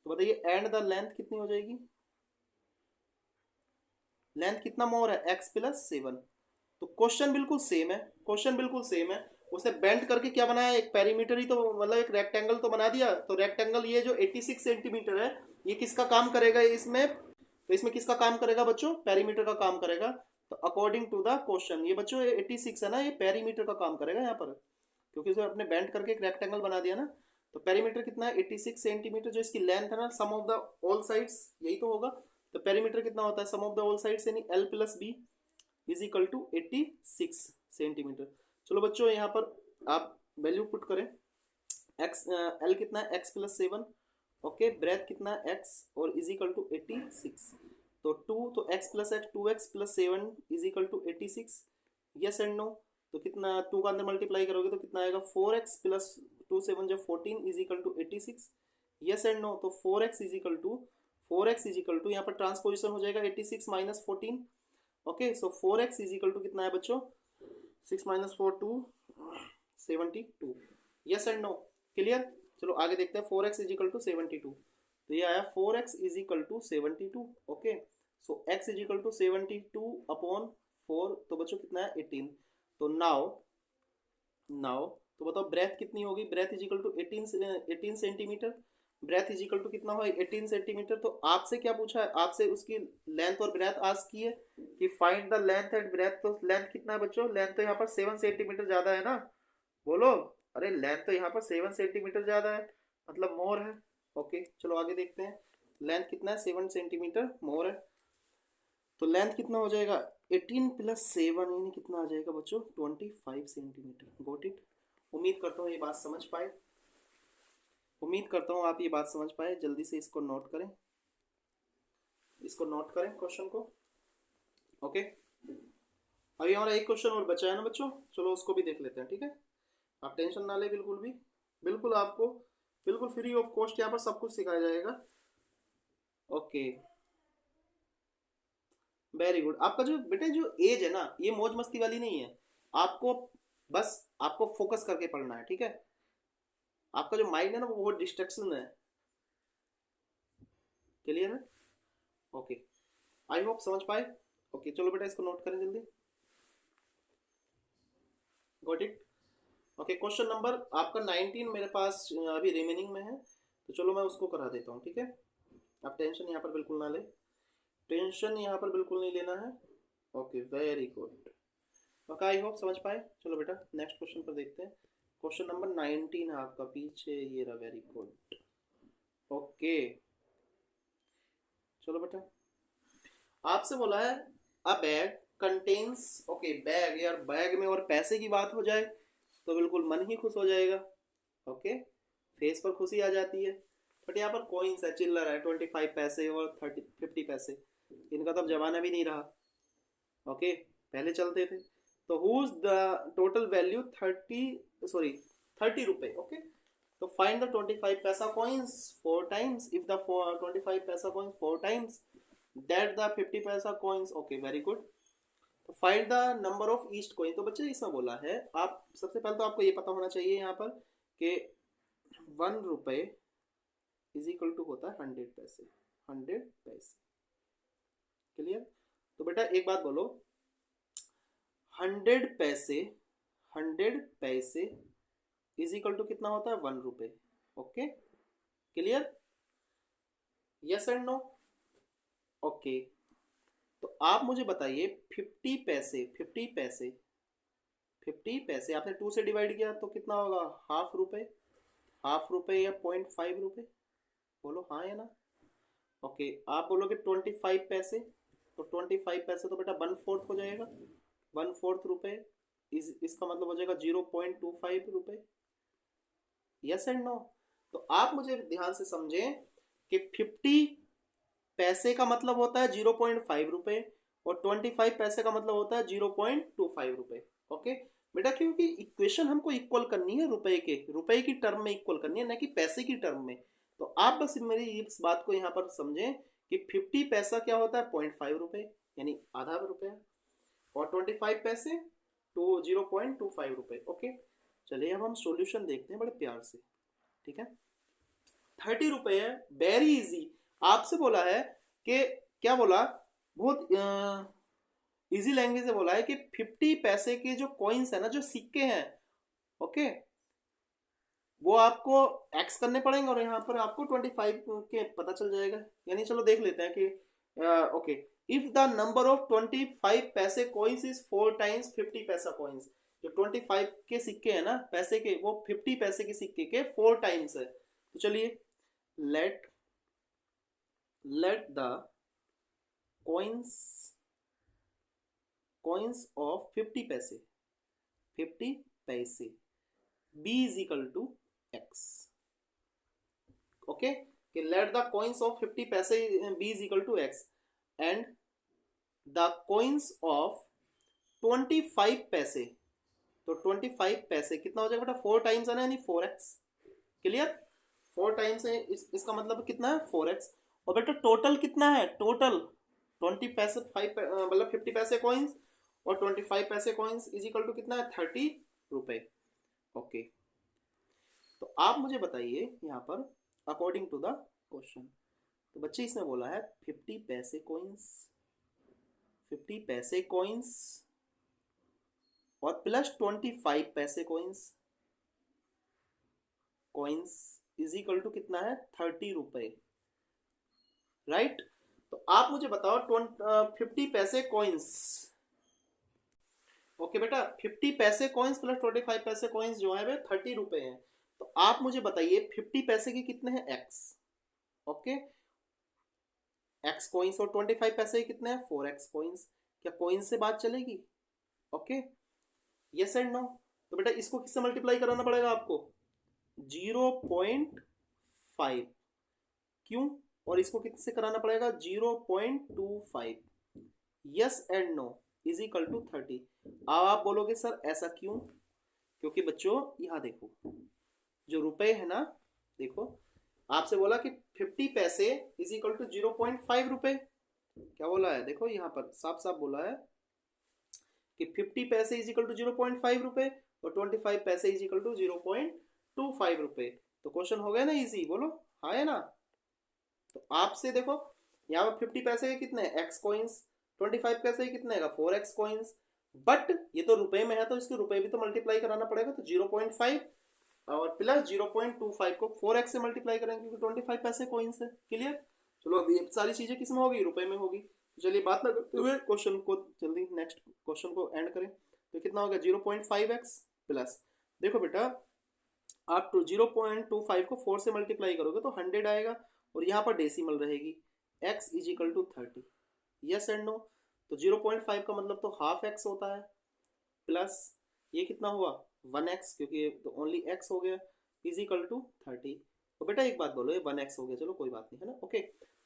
तो बताइए एंड द लेंथ कितनी हो जाएगी? लेंथ कितना मोर है? x plus 7। तो क्वेश्चन बिल्कुल सेम है, क्वेश्चन बिल्कुल सेम है। उसने बेंड करके क्या बनाया? एक पेरीमीटर ही तो, मतलब एक रेक्टेंगल तो बना दिया। तो रेक्टेंगल ये जो 86 सेंटीमीटर है, ये किसका काम करेगा इसमें? तो इसमें किसका काम करेगा बच्चों? पेरीमीटर का काम करेगा। तो अकॉर्डिंग टू द क्वेश्चन ये बच्चों 86 है ना, ये पेरीमीटर का काम करेगा यहाँ पर, क्योंकि उसने अपने बेंड करके एक रेक्टेंगल बना दिया ना। तो पेरीमीटर कितना है? 86 सेंटीमीटर। जो इसकी लेंथ है ना, sum of the all sides, यही तो होगा। तो पेरीमीटर कितना होता है? Sum of the all sides यानी l plus b is equal to 86 centimetre. चलो बच्चों यहाँ पर आप वैल्यू पुट करें। एक्स एल कितना है? एक्स प्लस 7, ओके, ब्रेथ कितना है? एक्स, और इज इक्वल टू 86। तो 2, तो x plus x, 2x plus 7 is equal to 86। Yes and no. तो कितना 2 का अंदर मल्टीप्लाई करोगे तो कितना आएगा? 4x प्लस 2 7 जब 14 is equal to 86। Yes and no. तो 4x is equal to, 4x is equal to यहाँ पर ट्रांसपोजिशन हो जाएगा 86 minus 14। Okay, so 4x is equal to कितना है बच्चों? 6 minus 4 2, 72। Yes and no. Clear? चलो आगे देखते हैं। 4x is equal to 72। तो ये आया 4x is equal to 72। Okay, so x is equal to 72 upon 4, तो बच्चों कितना है? 18। तो नाउ नाउ तो बताओ ब्रेथ कितनी होगी? Breadth is equal to 18 centimetre. Breadth is equal to कितना हो? 18 सेंटीमीटर। तो आपसे क्या पूछा है? आपसे उसकी लेंथ और ब्रेथ आस्क की है कि find the length and breadth. तो लेंथ कितना है बच्चों? लेंथ तो यहाँ पर 7 सेंटीमीटर ज्यादा है ना, बोलो। अरे लेंथ तो यहाँ पर 7 सेंटीमीटर ज्यादा है, मतलब मोर है। ओके चलो आगे देखते हैं। लेंथ कितना है? 7 सेंटीमीटर मोर है। तो लेंथ कितना हो जाएगा? 18 प्लस 7 यानी कितना आ जाएगा बच्चों? 25 सेंटीमीटर। Got it? उम्मीद करता हूँ ये बात समझ पाए, उम्मीद करता हूँ आप ये बात समझ पाए। जल्दी से इसको नोट करें, इसको नोट करें क्वेश्चन को। ओके, अभी हमारा एक क्वेश्चन और बचा है ना बच्चों, चलो उसको भी देख लेते हैं, ठीक है। आप टेंशन ना ले बिल्कुल भी, बिल्कुल आपको बिल्कुल फ्री ऑफ कॉस्ट यहाँ पर सब कुछ सिखाया जाएगा। Okay very good. आपका जो बेटे जो एज है ना, ये मौज मस्ती वाली नहीं है। आपको बस आपको फोकस करके पढ़ना है, ठीक है। आपका जो माइंड है ना वो बहुत डिस्ट्रक्शन है। क्लियर है? ओके, आई होप समझ पाए। ओके चलो बेटा इसको नोट करें जल्दी। Got it? Okay, question number आपका 19 मेरे पास अभी रिमेनिंग में है, तो चलो मैं उसको करा देता हूँ, ठीक है। आप टेंशन यहाँ पर बिल्कुल ना ले, टेंशन यहाँ पर बिल्कुल नहीं लेना है। Okay very good. Okay I hope समझ पाए। चलो बेटा नेक्स्ट क्वेश्चन पर देखते हैं। क्वेश्चन नंबर 19 है आपका, पीछे ये रहा। Very good. ओके चलो बेटा आपसे बोला है अ बैग कंटेन्स, ओके बैग, यार बैग में और पैसे की बात हो जाए तो बिल्कुल मन ही खुश हो जाएगा, ओके फेस पर खुशी आ जाती है। बट यहाँ पर कॉइन्स है, चिल्लर है, 25 पैसे और 50 पैसे, इनका तो अब जमाना भी नहीं रहा, ओके पहले चलते थे। तो हुज द टोटल वैल्यू 30 रुपए, ओके। तो फाइंड द 25 पैसा coins four times, if the 25 पैसा coins four times that the 50 पैसा कॉइन्स, ओके वेरी गुड। तो find the number of east coin, तो बच्चे इसमें बोला है, आप सबसे पहले तो आपको ये पता होना चाहिए यहाँ पर कि 1 रुपए इज इक्वल टू होता है 100 पैसे, 100 पैसे, क्लियर। तो बेटा एक बात बोलो, 100 पैसे, 100 पैसे इज इक्वल टू कितना होता है 1 रुपए, okay clear, yes and no, okay. तो आप मुझे बताइए 50 पैसे, 50 पैसे, 50 पैसे आपने 2 से डिवाइड किया तो कितना होगा, हाफ रुपए, हाफ रुपए या 0.5 रुपए, बोलो हाँ या ना, ओके। आप बोलोगे 25 पैसे, तो 25 पैसे तो बेटा 1/4 हो जाएगा, 1/4 रुपए, इसका मतलब हो जाएगा 0.25 रुपए, यस एंड नो। तो आप मुझे ध्यान से समझें कि 50 पैसे का मतलब होता है 0.5 रुपए और 25 पैसे का मतलब होता है 0.25 रुपए, ओके बेटा, क्योंकि इक्वेशन हमको इक्वल करनी है रुपए की टर्म में इक्वल करनी है, ना कि पैसे की टर्म में। तो आप बस मेरी इस बात को यहाँ पर समझें कि 50 पैसा क्या होता है 0.5 रुपए, यानी आधा रुपया, और 25 पैसे तो 0.25 रुपए, ओके। चलिए अब हम सॉल्यूशन देखते हैं बड़े प्यार से, ठीक है। 30 रुपए है, वेरी इजी। आपसे बोला है कि क्या बोला, बहुत इजी लैंग्वेज से बोला है कि 50 पैसे के जो कॉइन्स है ना, जो सिक्के हैं, ओके वो आपको एक्स करने पड़ेंगे और यहाँ पर आपको 25 के पता चल जाएगा। यानी चलो देख लेते हैं कि okay, if the number of 25 पैसे कॉइन्स इज 4 टाइम्स 50 पैसा कॉइन्स, जो 25 के सिक्के हैं ना पैसे के, वो 50 पैसे के सिक्के के 4 टाइम्स है। तो चलिए लेट द coins of 50 पैसे, 50 पैसे b is equal to x, okay कि let the coins of 50 पैसे b is equal to x and the coins of 25 पैसे, तो 25 पैसे कितना हो जाएगा बेटा 4 टाइम्स है ना, यानी 4x, क्लियर, 4 टाइम्स है, इसका मतलब कितना है 4x। और बेटा टोटल कितना है, टोटल 20 पैसे मतलब 50 पैसे कॉइन्स और 25 पैसे कॉइन्स इज इक्वल टू कितना है 30 रुपए, ओके। तो आप मुझे बताइए यहाँ पर अकॉर्डिंग टू द क्वेश्चन, तो बच्चे इसमें बोला है 50 पैसे कॉइन्स, 50 पैसे कॉइन्स और प्लस 25 पैसे coins, coins is equal to कितना है 30 रुपए, राइट। तो आप मुझे बताओ 50 पैसे कॉइन्स, ओके बेटा 50 पैसे कॉइन्स प्लस 25 पैसे कॉइन्स जो है वे 30 रुपए हैं। तो आप मुझे बताइए 50 पैसे के कितने हैं एक्स, ओके एक्स कॉइन्स, और 25 पैसे के कितने हैं 4x कॉइन्स। क्या कॉइन्स से बात चलेगी, ओके यस एंड नो। तो बेटा इसको किससे मल्टीप्लाई कराना पड़ेगा आपको 0.5, क्यों, और इसको किससे कराना पड़ेगा 0.25, yes and no is equal to 30। अब आप बोलोगे सर ऐसा क्यों, क्योंकि बच्चों यहाँ देखो जो रुपए है ना, देखो आपसे बोला कि 50 पैसे इज इक्वल टू 0.5 रुपए, क्या बोला है देखो यहाँ पर साफ साफ बोला है कि 50 पैसे इज इक्वल टू 0.5 रुपए और 25 पैसे इज इक्वल टू 0.25 रुपए। तो क्वेश्चन हो गया ना इजी, बोलो हाँ है ना। तो आपसे देखो यहाँ पर 50 पैसे के कितने एक्स कॉइन्स, 25 पैसे के कितने का 4x कॉइन्स, बट ये तो रुपए में है तो इसके रुपए भी तो मल्टीप्लाई कराना पड़ेगा, तो 0.5 और प्लस 0.25 को 4x से मल्टीप्लाई करेंगे क्योंकि 25 पैसे कॉइन्स है, क्लियर। चलो अब ये सारी चीजें किस में होगी, रुपए में होगी। तो चलिए बात ना करते हुए क्वेश्चन को जल्दी नेक्स्ट क्वेश्चन को एंड करें। तो कितना होगा 0.5x प्लस, देखो बेटा आप 0.25 को 4 से मल्टीप्लाई करोगे तो 100 आएगा और यहाँ पर डेसिमल रहेगी, x is equal to 30, yes and no. तो 0.5 का मतलब तो हाफ एक्स होता है, प्लस ये कितना हुआ 1x, क्योंकि ये तो ओनली x हो गया, इज इक्वल टू 30। तो बेटा एक बात बोलो, ये 1x हो गया, चलो कोई बात नहीं है ना, ओके।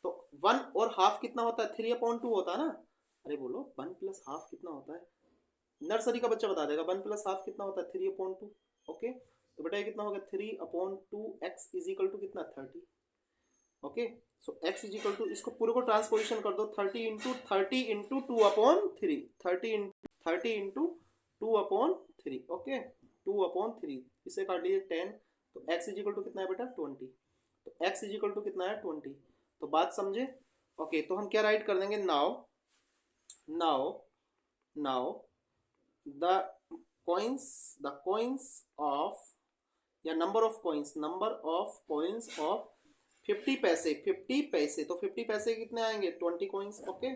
तो 1 और हाफ कितना होता है, 3/2 होता है ना। अरे बोलो 1 प्लस हाफ कितना होता है, नर्सरी का बच्चा बता देगा 1 प्लस हाफ कितना होता है 3/2, ओके। तो बेटा ये कितना हो गया 3/2x इज इक्वल टू कितना 30, okay. So x is equal to, इसको पूरे को ट्रांसपोजिशन कर दो, 30 इंटू 2/3, 30 इंटू 2/3, ओके, 2/3, इसे काट लीजिए 10। तो x इज इक्वल टू कितना है बेटा 20। तो x इज इक्वल टू कितना है 20। तो बात समझे, ओके। तो हम क्या राइट कर देंगे, now now now the coins of, या नंबर ऑफ कॉइन्स ऑफ 50 पैसे, 50 पैसे, तो 50 पैसे कितने आएंगे 20 कॉइन्स, ओके।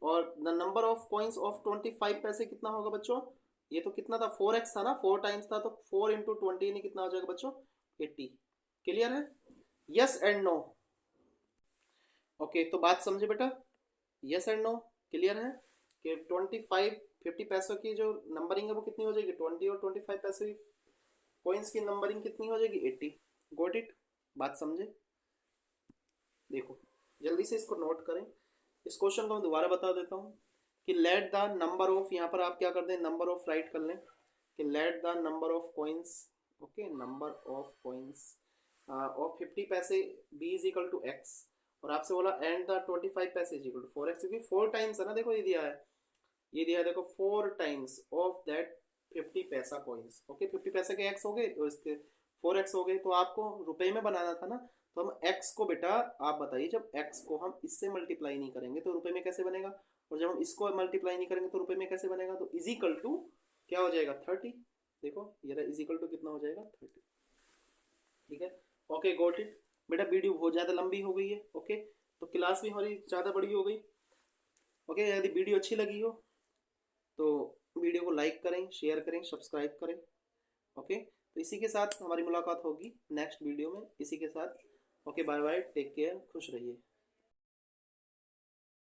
और the number of coins of 25 पैसे कितना होगा बच्चों, ये तो कितना था 4x था ना, 4 टाइम्स था, तो 4 इंटू 20 यानी कितना हो जाएगा बच्चों 80। क्लियर है, यस एंड नो, ओके। तो बात समझे बेटा, यस एंड नो क्लियर है कि 50 पैसों की जो नंबरिंग है वो कितनी हो जाएगी 20, और 25 पैसे की कॉइन्स की नंबरिंग कितनी हो जाएगी 80। गॉट इट, बात समझे। देखो जल्दी से इसको नोट करें, इस क्वेश्चन को मैं दोबारा बता देता हूँ कि लेट द नंबर ऑफ, यहाँ पर आप क्या कर दें नंबर ऑफ राइट कर लें कि let the number of coins, okay, number of coins of 50 पैसे be is equal to x, और आपसे बोला एंड द 25 पैसे इज इक्वल टू 4x, क्योंकि 4 टाइम्स है ना, देखो ये दिया है, ये दिया है देखो 4 टाइम्स ऑफ दैट 50 पैसा कॉइन्स, ओके। 50 पैसे के x हो गए और इसके 4x हो गए, तो आपको रुपए में बनाना था ना, तो हम x को बेटा आप बताइए, जब x को हम इससे मल्टीप्लाई नहीं करेंगे तो रुपए में कैसे बनेगा, और जब हम इसको मल्टीप्लाई नहीं करेंगे तो रुपए में कैसे बनेगा, तो इज इक्वल टू क्या हो जाएगा 30। देखो ये इज इक्वल टू कितना हो जाएगा 30, ठीक है, ओके गॉट इट। बेटा वीडियो बहुत ज़्यादा लंबी हो गई है, ओके, तो क्लास भी हमारी ज़्यादा बड़ी हो गई, ओके। यदि वीडियो अच्छी लगी हो तो वीडियो को लाइक करें, शेयर करें, सब्सक्राइब करें, ओके। तो इसी के साथ हमारी मुलाकात होगी नेक्स्ट वीडियो में, इसी के साथ, okay, bye bye, take care, खुश रहिए।